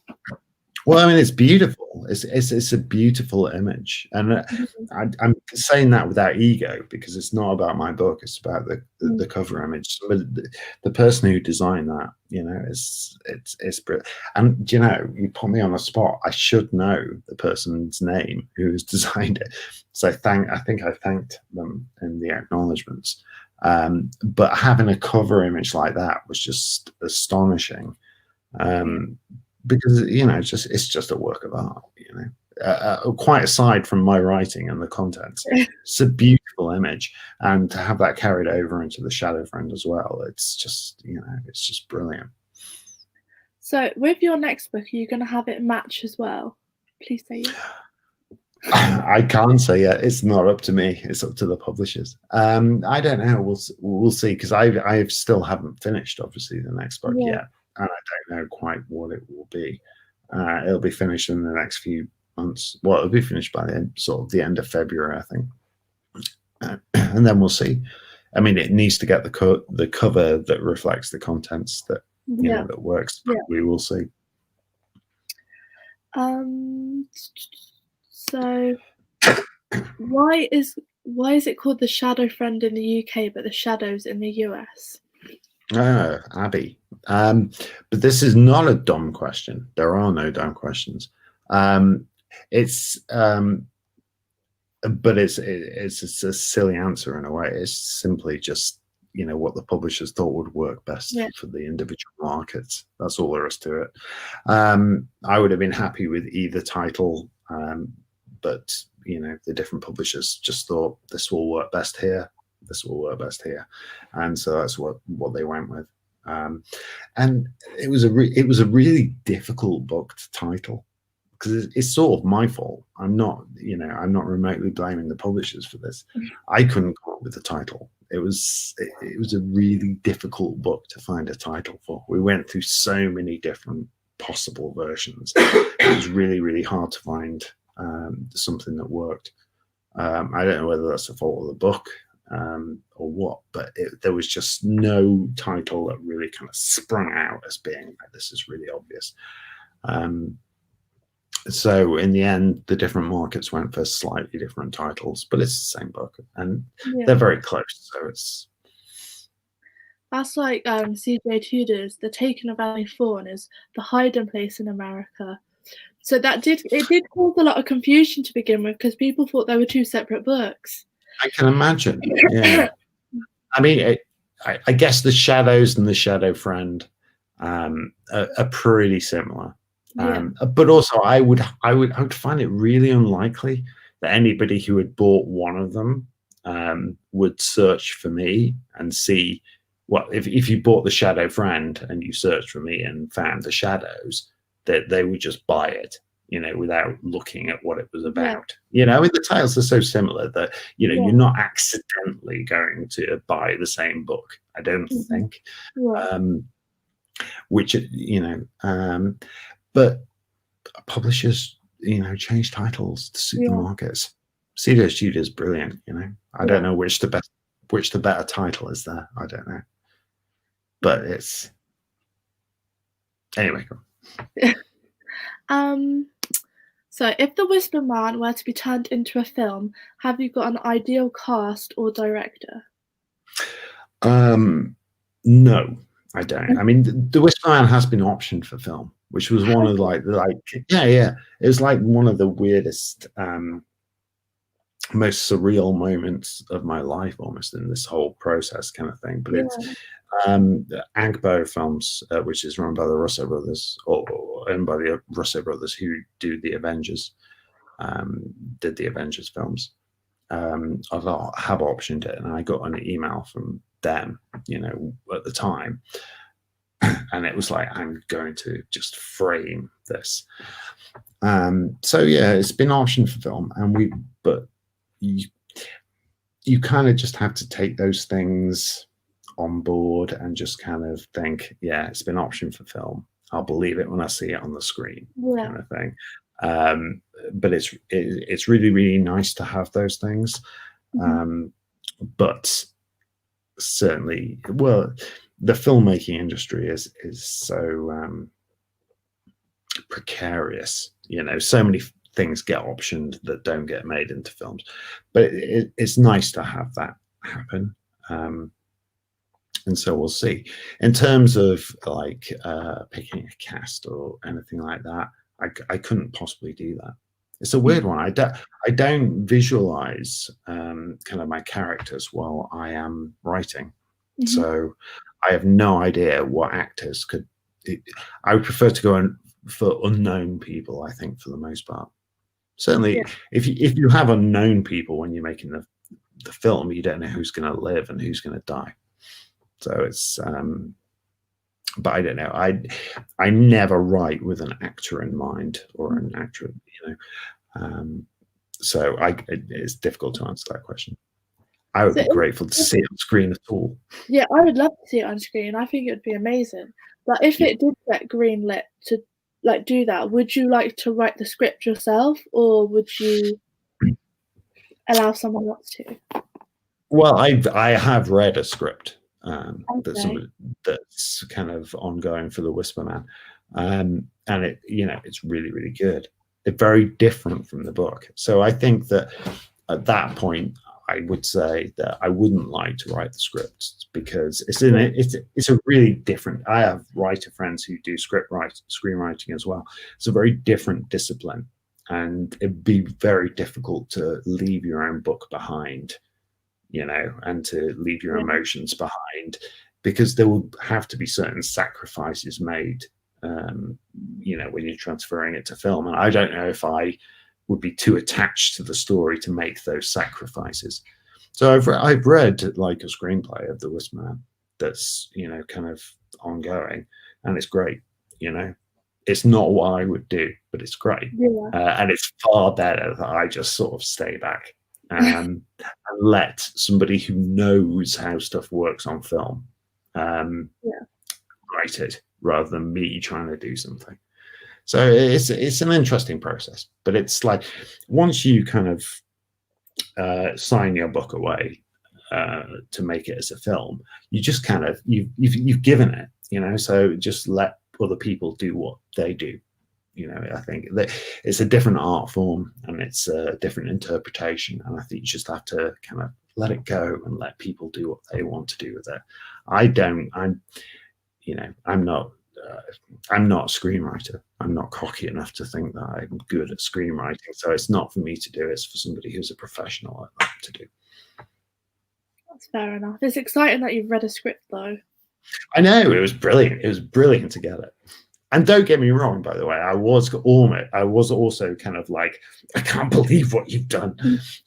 Well, I mean, it's beautiful. It's a beautiful image, and I'm saying that without ego, because it's not about my book. It's about the cover image. But the person who designed that, it's brilliant. And you put me on the spot. I should know the person's name who has designed it. So I think I thanked them in the acknowledgements. But having a cover image like that was just astonishing. Because it's just a work of art. quite aside from my writing and the contents. It's a beautiful image, and to have that carried over into the Shadow Friend as well, it's just, it's just brilliant. So with your next book, are you going to have it match as well? Please say yes. I can't say yet. It's not up to me. It's up to the publishers. I don't know. We'll see, because I still haven't finished, obviously, the next book yet, and I don't know quite what it will be. It'll be finished in the next few months. Well, it'll be finished by the end of February, I think, and then we'll see. I mean, it needs to get the cover that reflects the contents that that works. But we will see. So why is it called The Shadow Friend in the UK but The Shadows in the US? Abby. But this is not a dumb question. There are no dumb questions. It's but it's a silly answer in a way. It's simply just what the publishers thought would work best for the individual markets. That's all there is to it. I would have been happy with either title, but the different publishers just thought this will work best here, this will work best here, and so that's what they went with. And it was a really difficult book to title, because it's sort of my fault. I'm not remotely blaming the publishers for this. I couldn't come up with the title. It was a really difficult book to find a title for. We went through so many different possible versions. It was really, really hard to find something that worked. I don't know whether that's the fault of the book or what, but there was just no title that really kind of sprung out as being like, this is really obvious. So in the end, the different markets went for slightly different titles, but it's the same book, and they're very close. So it's that's like C.J. Tudor's The Taking of Annie Thorne is The Hiding Place in America. So it did cause a lot of confusion to begin with, because people thought they were two separate books. I can imagine. Yeah, I mean, I guess the Shadows and the Shadow Friend are pretty similar. But also, I would find it really unlikely that anybody who had bought one of them would search for me and see. Well, if you bought the Shadow Friend and you searched for me and found the Shadows, that they would just buy it, without looking at what it was about. I mean, the titles are so similar that you're not accidentally going to buy the same book, I don't think. Which but publishers, change titles to suit the markets. C.J. Tudor is brilliant. I don't know which the better title is there. I don't know, but it's anyway. So if The Whisper Man were to be turned into a film, have you got an ideal cast or director? No, I don't. I mean, The Whisper Man has been optioned for film, which was one of it was like one of the weirdest, most surreal moments of my life, almost, in this whole process kind of thing. But it's Agbo Films, which is run by the Russo brothers, or owned by the Russo brothers, who do the Avengers, did the Avengers films. I have optioned it, and I got an email from them, at the time, and it was like, I'm going to just frame this. So yeah, it's been optioned for film, but you kind of just have to take those things on board and just kind of think, yeah, it's been optioned for film. I'll believe it when I see it on the screen, kind of thing. But it's really, really nice to have those things. But certainly, well, the filmmaking industry is so precarious. So many things get optioned that don't get made into films, but it's nice to have that happen. And so we'll see. In terms of like picking a cast or anything like that, I couldn't possibly do that. It's a weird one. I don't visualize kind of my characters while I am writing. So I have no idea what actors could. I would prefer to go for unknown people, I think, for the most part. Certainly, if you have unknown people when you're making the film, you don't know who's going to live and who's going to die. So it's but I don't know. I never write with an actor in mind or an actor, so it's difficult to answer that question. I would be grateful to see it on screen at all. Yeah, I would love to see it on screen. I think it would be amazing. But if it did get greenlit to like do that, would you like to write the script yourself, or would you allow someone else to? Well, I have read a script that's kind of ongoing for the Whisper Man, and it's really, really good. It's very different from the book. So I think that at that point, I would say that I wouldn't like to write the script because it's a really different. I have writer friends who do screenwriting as well. It's a very different discipline, and it'd be very difficult to leave your own book behind, and to leave your emotions behind, because there will have to be certain sacrifices made, when you're transferring it to film. And I don't know if I would be too attached to the story to make those sacrifices. So I've read like a screenplay of The Whisper Man that's kind of ongoing, and it's great. It's not what I would do, but it's great, and it's far better that I just sort of stay back and let somebody who knows how stuff works on film write it, rather than me trying to do something. So it's an interesting process, but it's like once you kind of sign your book away to make it as a film, you just kind of you've given it, so just let other people do what they do. I think that it's a different art form and it's a different interpretation, and I think you just have to kind of let it go and let people do what they want to do with it. I'm not a screenwriter. I'm not cocky enough to think that I'm good at screenwriting. So it's not for me to do. It's for somebody who's a professional at that to do. That's fair enough. It's exciting that you've read a script, though. I know, it was brilliant. It was brilliant to get it. And don't get me wrong, by the way, I was also kind of like, I can't believe what you've done,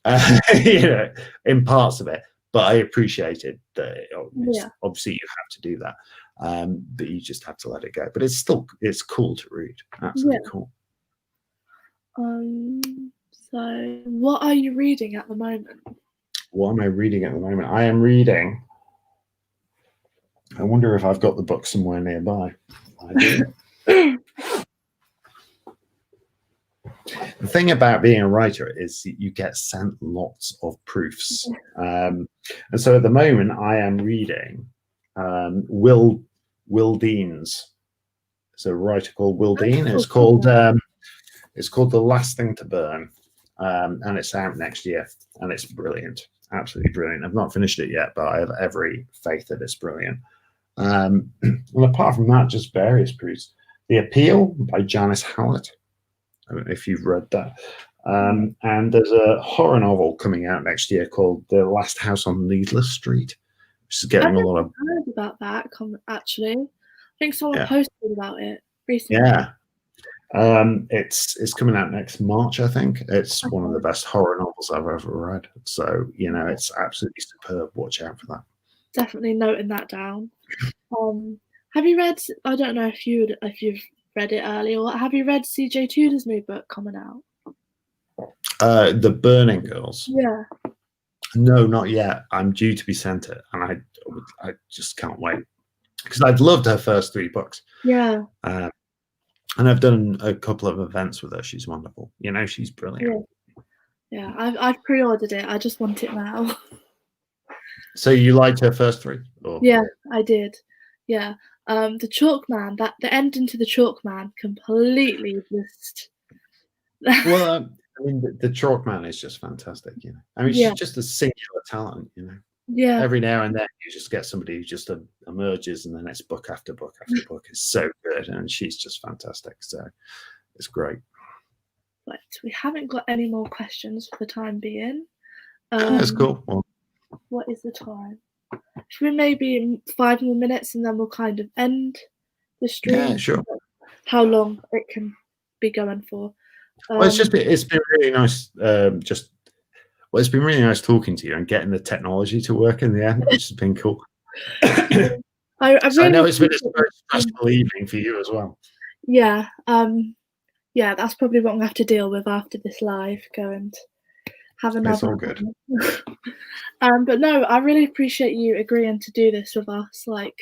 in parts of it. But I appreciated that. Obviously, you have to do that. But you just have to let it go. But it's cool to read. Absolutely cool. So what are you reading at the moment? What am I reading at the moment? I am reading. I wonder if I've got the book somewhere nearby. I do. The thing about being a writer is you get sent lots of proofs. And so at the moment I am reading Will Dean's. It's a writer called Will Dean. It's called The Last Thing to Burn, and it's out next year, and it's brilliant, absolutely brilliant. I've not finished it yet, but I have every faith that it's brilliant. And apart from that, just various proofs. The Appeal by Janice Hallett. I don't know if you've read that. And there's a horror novel coming out next year called The Last House on Needless Street, which is getting a lot of. I've heard about that, actually. I think someone posted about it recently. Yeah. It's coming out next March, I think. It's one of the best horror novels I've ever read. So, it's absolutely superb. Watch out for that. Definitely noting that down. Have you read, I don't know if you've read it earlier, or have you read CJ Tudor's new book coming out? The Burning Girls. Yeah. No, not yet. I'm due to be sent it, and I just can't wait, because I've loved her first 3 books. Yeah. And I've done a couple of events with her. She's wonderful. She's brilliant. Yeah, I've pre-ordered it. I just want it now. So you liked her first 3? Or? Yeah, I did. Yeah. The Chalk Man, the ending to the Chalk Man completely just. Well, I mean, the Chalk Man is just fantastic. I mean, she's just a singular talent. Yeah. Every now and then you just get somebody who just emerges, and then it's book after book after book. It's so good, and she's just fantastic. So it's great. But we haven't got any more questions for the time being. That's cool. Well, what is the time? Should we maybe 5 more minutes, and then we'll kind of end the stream? Yeah, sure. How long it can be going for. Well, it's been really nice. It's been really nice talking to you and getting the technology to work in the end, which has been cool. I So I really know it's been a appreciate very stressful evening for you as well. yeah, yeah, that's probably what I'm gonna have to deal with after this live, go and have It's another all good. one. But no, I really appreciate you agreeing to do this with us. Like,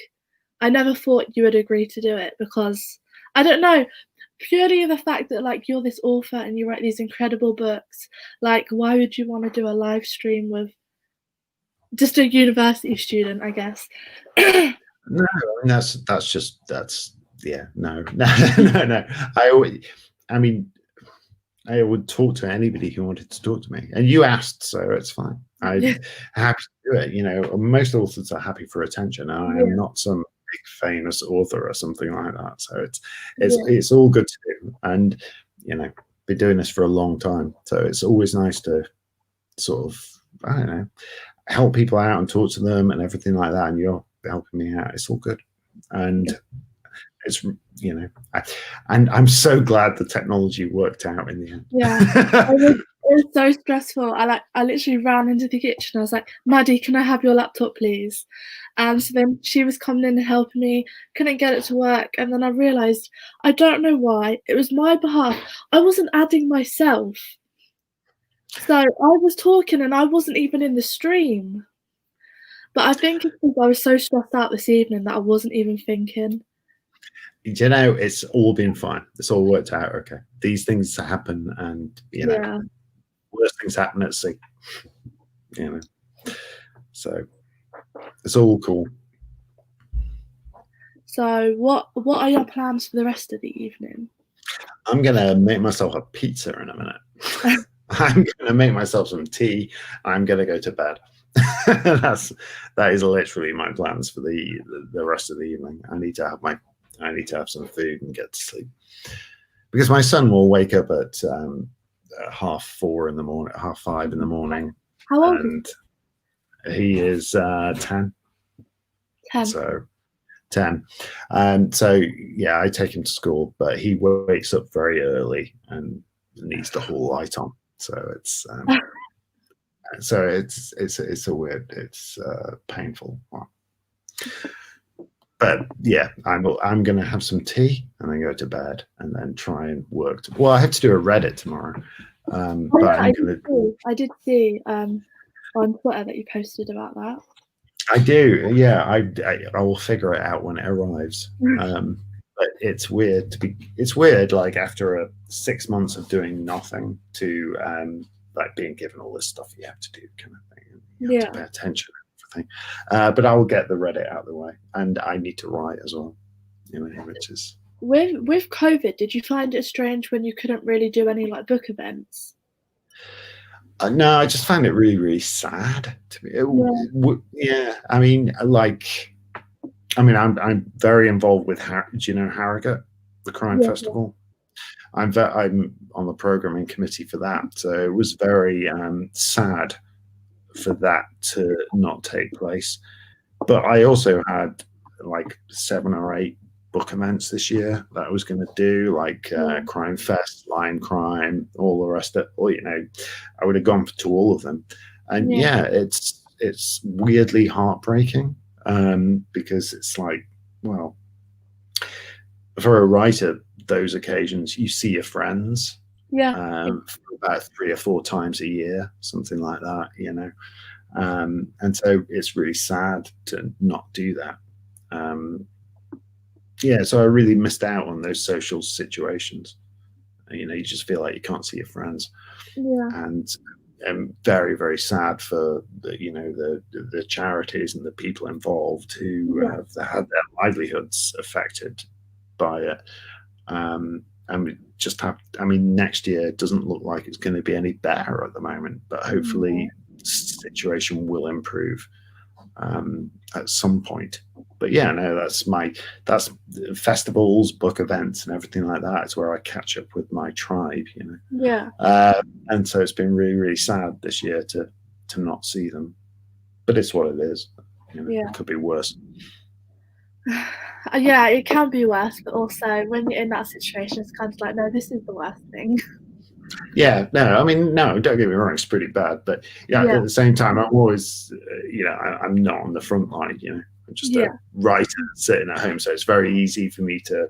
I never thought you would agree to do it because I don't know, purely the fact that like you're this author and you write these incredible books, like why would you want to do a live stream with just a university student, I guess? No, I mean, that's yeah, no, no. I mean, I would talk to anybody who wanted to talk to me, and you asked, so it's fine. I'm Yeah, happy to do it. You know, most authors are happy for attention. I am yeah, not some big famous author or something like that. So yeah, it's all good to do, and you know, been doing this for a long time. So it's always nice to sort of, I don't know, help people out and talk to them and everything like that. And you're helping me out. It's all good, and it's and I'm so glad the technology worked out in the yeah. end. It was so stressful. I literally ran into the kitchen. I was like, Maddie, can I have your laptop, please? So then she was coming in and helping me, couldn't get it to work. And then I realised, I don't know why, it was my behalf. I wasn't adding myself. So I was talking and I wasn't even in the stream. But I think it's because I was so stressed out this evening that I wasn't even thinking. You know, it's all been fine. It's all worked out okay. These things happen, and you know, Yeah. worse things happen at sea. You know, so it's all cool. So what are your plans for the rest of the evening? I'm gonna make myself a pizza in a minute. I'm gonna make myself some tea. I'm gonna go to bed. That is literally my plans for the rest of the evening. I need to have some food and get to sleep because my son will wake up at 4:30 in the morning, 5:30 in the morning, How old is and he is 10. 10? So 10. So yeah, I take him to school, but he wakes up very early and needs the whole light on. So it's a weird, it's painful one. But yeah, I'm gonna have some tea and then go to bed and then try and work. Well, I have to do a Reddit tomorrow, Oh, but yeah, I'm gonna. I did see on Twitter that you posted about that. I do, yeah. I will figure it out when it arrives. But it's weird it's weird, like after 6 months of doing nothing to like being given all this stuff you have to do, kind of thing. You have to pay attention and everything. But I will get the Reddit out of the way, and I need to write as well. You know, which is With COVID, did you find it strange when you couldn't really do any like book events? no, I just found it really, really sad to me. Yeah, I mean, I'm very involved with do you know Harrogate, the crime Yeah, festival? I'm on the programming committee for that, so it was very sad for that to not take place. But I also had like 7 or 8 book events this year that I was going to do, like Crime Fest, Lion Crime, all the rest of it. Well, you know, I would have gone to all of them, and yeah, it's weirdly heartbreaking because it's like, well, for a writer, those occasions you see your friends for about 3 or 4 times a year, something like that, you know. And so it's really sad to not do that. Yeah, so I really missed out on those social situations. You know, you just feel like you can't see your friends, and I'm very, very sad for the charities and the people involved who have had their livelihoods affected by it. And we just have, I mean, next year doesn't look like it's going to be any better at the moment, but hopefully the situation will improve at some point. But yeah, no, that's festivals, book events, and everything like that is where I catch up with my tribe, you know. Yeah. And so it's been really, really sad this year to not see them, but it's what it is. You know, it could be worse. Yeah, it can be worse, but also when you're in that situation, it's kind of like, no, this is the worst thing. Yeah, no, I mean, no, don't get me wrong, it's pretty bad, but yeah, Yeah, at the same time, I'm always, I'm not on the front line, I'm just yeah, a writer sitting at home, so it's very easy for me to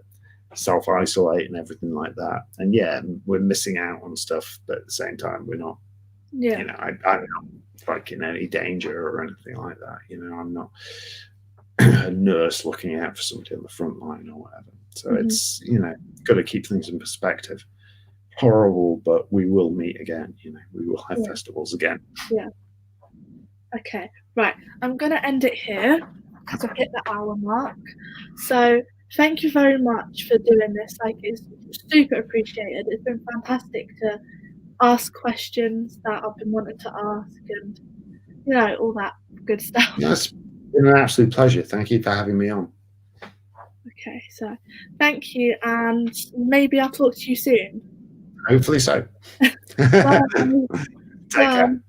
self isolate and everything like that. And yeah, we're missing out on stuff, but at the same time, we're not, yeah, I'm not like in any danger or anything like that. I'm not a nurse looking out for somebody on the front line or whatever. So hmm it's, got to keep things in perspective. Horrible, but we will meet again. We will have yeah, festivals again. yeah. Okay, right. I'm gonna end it here because I've hit the hour mark. So thank you very much for doing this. Like, it's super appreciated. It's been fantastic to ask questions that I've been wanting to ask, and all that good stuff. That's been an absolute pleasure. Thank you for having me on. Okay, so thank you, and maybe I'll talk to you soon. Hopefully so. Bye. Take Bye. care.